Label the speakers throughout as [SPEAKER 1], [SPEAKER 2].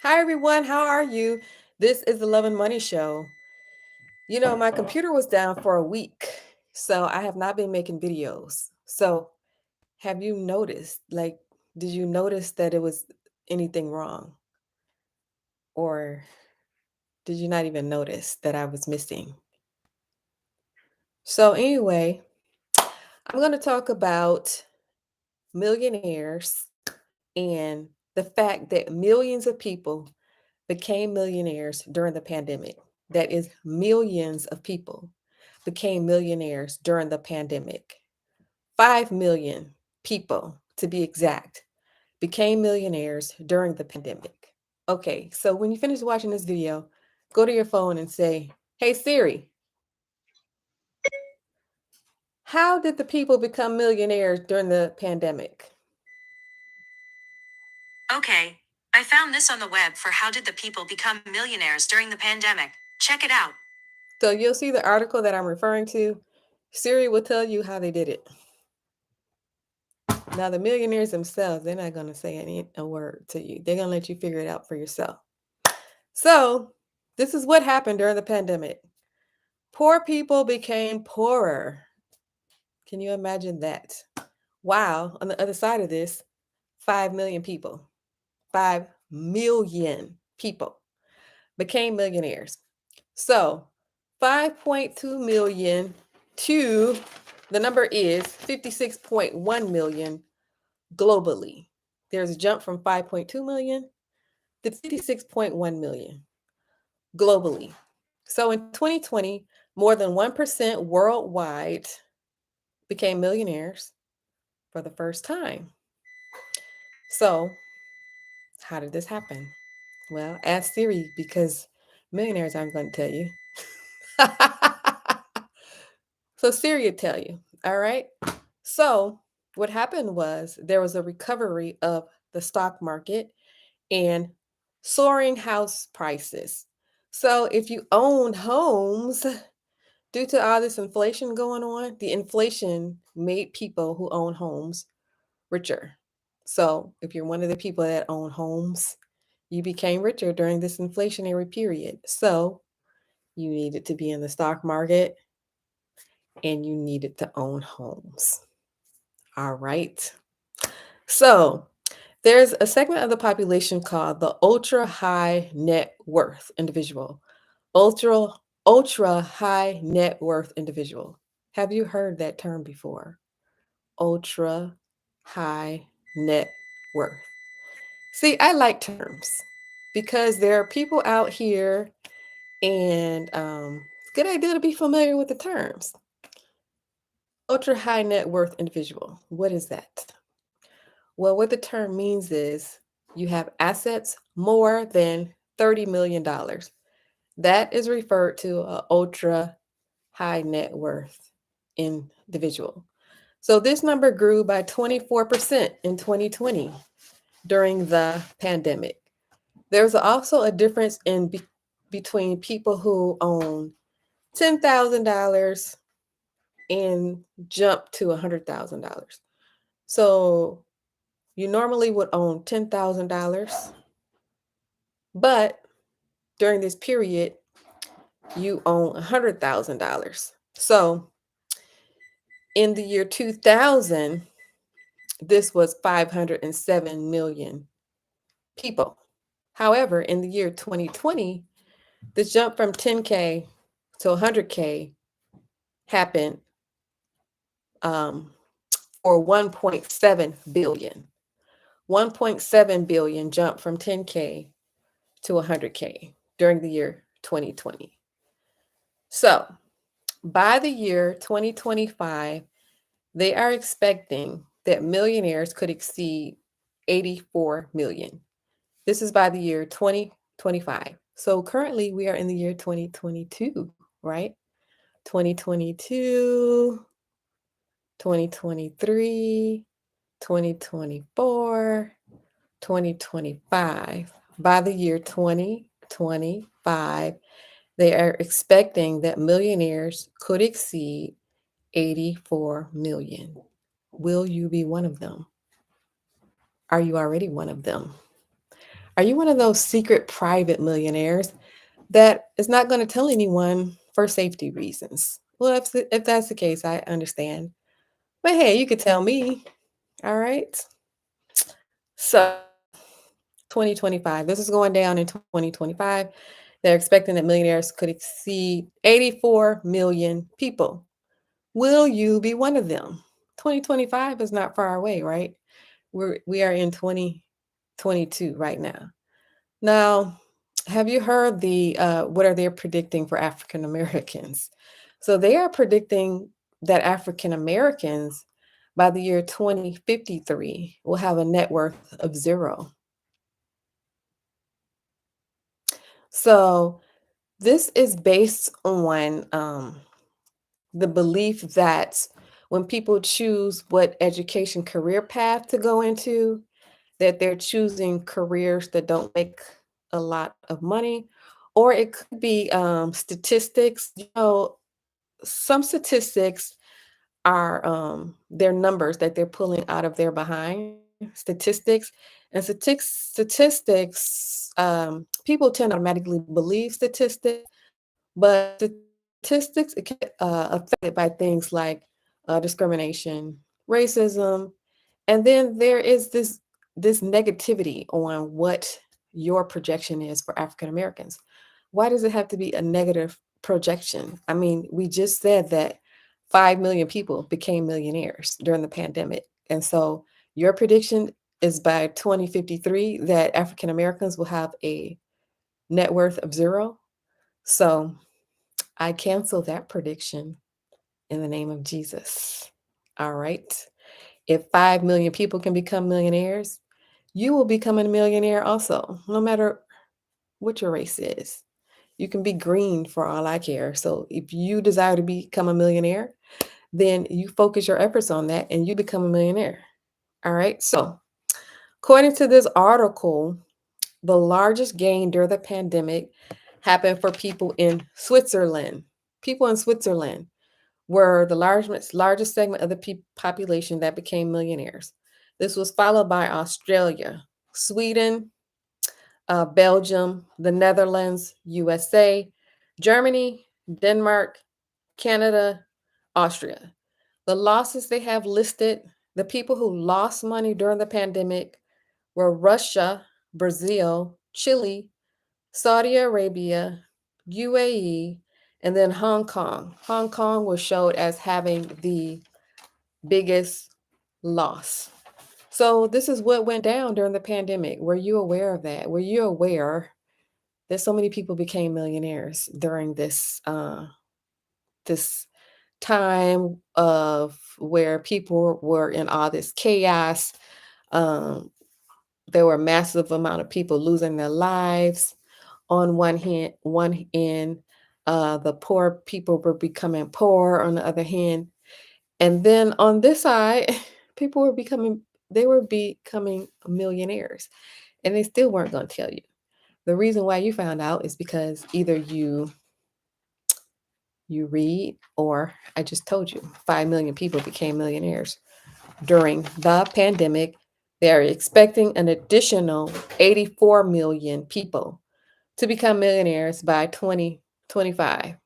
[SPEAKER 1] Hi, everyone. How are you? This is the Love and Money Show. My computer was down for a week, so I have not been making videos. So, have you noticed? Did you notice that it was anything wrong? Or did you not even notice that I was missing? So, anyway, I'm going to talk about millionaires and the fact that millions of people became millionaires during the pandemic. That is, millions of people became millionaires during the pandemic. 5 million people, to be exact, became millionaires during the pandemic. Okay, so when you finish watching this video, go to your phone and say, "Hey Siri, how did the people become millionaires during the pandemic?"
[SPEAKER 2] Okay, I found this on the web for how did the people become millionaires during the pandemic. Check it out.
[SPEAKER 1] So you'll see the article that I'm referring to. Siri will tell you how they did it. Now, the millionaires themselves, they're not going to say a word to you. They're going to let you figure it out for yourself. So, this is what happened during the pandemic. Poor people became poorer. Can you imagine that? Wow. On the other side of this, 5 million people, 5 million people became millionaires. So, 5.2 million to the number is 56.1 million globally. There's a jump from 5.2 million to 56.1 million globally. So in 2020, more than 1% worldwide became millionaires for the first time. So, how did this happen? Well, ask Siri because millionaires aren't going to tell you. So, Siri will tell you. All right. So, what happened was there was a recovery of the stock market and soaring house prices. So, if you own homes, due to all this inflation going on, the inflation made people who own homes richer. So, if you're one of the people that own homes, you became richer during this inflationary period. So, you needed to be in the stock market and you needed to own homes. All right. So, there's a segment of the population called the ultra high net worth individual. Ultra ultra high net worth individual. Have you heard that term before? Ultra high net worth. See, I like terms because there are people out here, and it's a good idea to be familiar with the terms. Ultra high net worth individual. What is that? Well, what the term means is you have assets more than $30 million. That is referred to an ultra high net worth individual. So this number grew by 24% in 2020 during the pandemic. There's also a difference between people who own $10,000 and jump to $100,000. So you normally would own $10,000, but during this period, you own $100,000. So in the year 2000, this was 507 million people. However, in the year 2020, the jump from 10K to 100K happened for 1.7 billion. 1.7 billion jumped from 10K to 100K during the year 2020. So by the year 2025, they are expecting that millionaires could exceed 84 million. This is by the year 2025. So currently we are in the year 2022, right? 2022, 2023, 2024, 2025. By the year 2025, they are expecting that millionaires could exceed 84 million. Will you be one of them? Are you already one of them? Are you one of those secret private millionaires that is not going to tell anyone for safety reasons? Well, if that's the case, I understand. But hey, you could tell me. All right. So 2025. This is going down in 2025. They're expecting that millionaires could exceed 84 million people. Will you be one of them? 2025 is not far away, right? We are in 2022 right now. Now, have you heard the what are they predicting for African Americans? So they are predicting that African Americans by the year 2053 will have a net worth of zero. So this is based on the belief that when people choose what education career path to go into, that they're choosing careers that don't make a lot of money, or it could be statistics. Some statistics are their numbers that they're pulling out of their behind statistics, and statistics. People tend to automatically believe statistics, but statistics it can affected by things like discrimination, racism, and then there is this negativity on what your projection is for African Americans. Why does it have to be a negative projection? I mean, we just said that 5 million people became millionaires during the pandemic. And so your prediction is by 2053 that African Americans will have a net worth of zero. So I cancel that prediction in the name of Jesus. All right. If 5 million people can become millionaires, you will become a millionaire also, no matter what your race is. You can be green for all I care. So if you desire to become a millionaire, then you focus your efforts on that and you become a millionaire. All right. So, according to this article, the largest gain during the pandemic happened for people in Switzerland. People in Switzerland were the largest segment of the population that became millionaires. This was followed by Australia, Sweden, Belgium, the Netherlands, USA, Germany, Denmark, Canada, Austria. The losses they have listed, the people who lost money during the pandemic were Russia, Brazil, Chile, Saudi Arabia, UAE, and then Hong Kong. Hong Kong was showed as having the biggest loss. So this is what went down during the pandemic. Were you aware of that? Were you aware that so many people became millionaires during this time of where people were in all this chaos? Um, there were massive amount of people losing their lives. On one end, the poor people were becoming poor. On the other hand, and then on this side, people were becoming millionaires, and they still weren't going to tell you. The reason why you found out is because either you read or I just told you 5 million people became millionaires during the pandemic. They're expecting an additional 84 million people to become millionaires by 2025,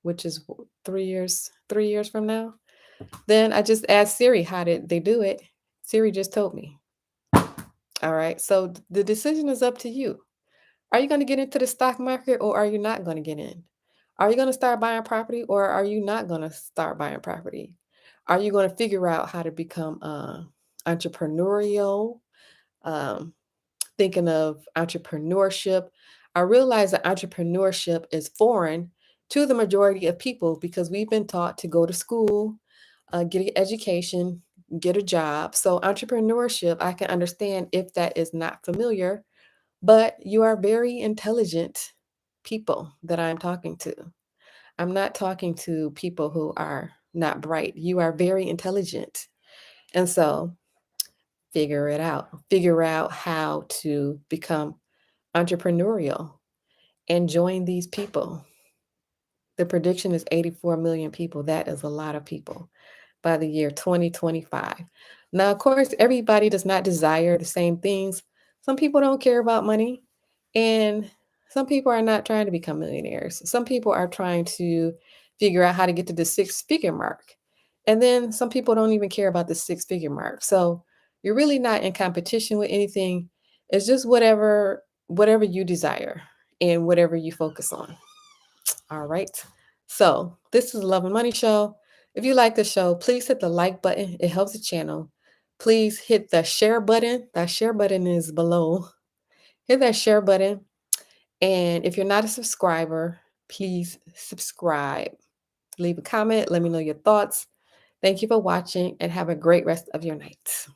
[SPEAKER 1] which is 3 years from now. Then I just asked Siri, how did they do it? Siri just told me. All right. So the decision is up to you. Are you going to get into the stock market or are you not going to get in? Are you going to start buying property or are you not going to start buying property? Are you going to figure out how to become entrepreneurial? Um, Thinking of entrepreneurship, I realize that entrepreneurship is foreign to the majority of people because we've been taught to go to school, get an education, get a job. So, entrepreneurship, I can understand if that is not familiar, but you are very intelligent people that I'm talking to. I'm not talking to people who are not bright. You are very intelligent. And so, figure it out. Figure out how to become entrepreneurial and join these people. The prediction is 84 million people. That is a lot of people by the year 2025. Now, of course, everybody does not desire the same things. Some people don't care about money, and some people are not trying to become millionaires. Some people are trying to figure out how to get to the six-figure mark. And then some people don't even care about the six-figure mark. So you're really not in competition with anything. It's just whatever you desire and whatever you focus on. All right. So this is the Love and Money Show. If you like the show, please hit the like button. It helps the channel. Please hit the share button. That share button is below. Hit that share button. And if you're not a subscriber, please subscribe. Leave a comment. Let me know your thoughts. Thank you for watching and have a great rest of your night.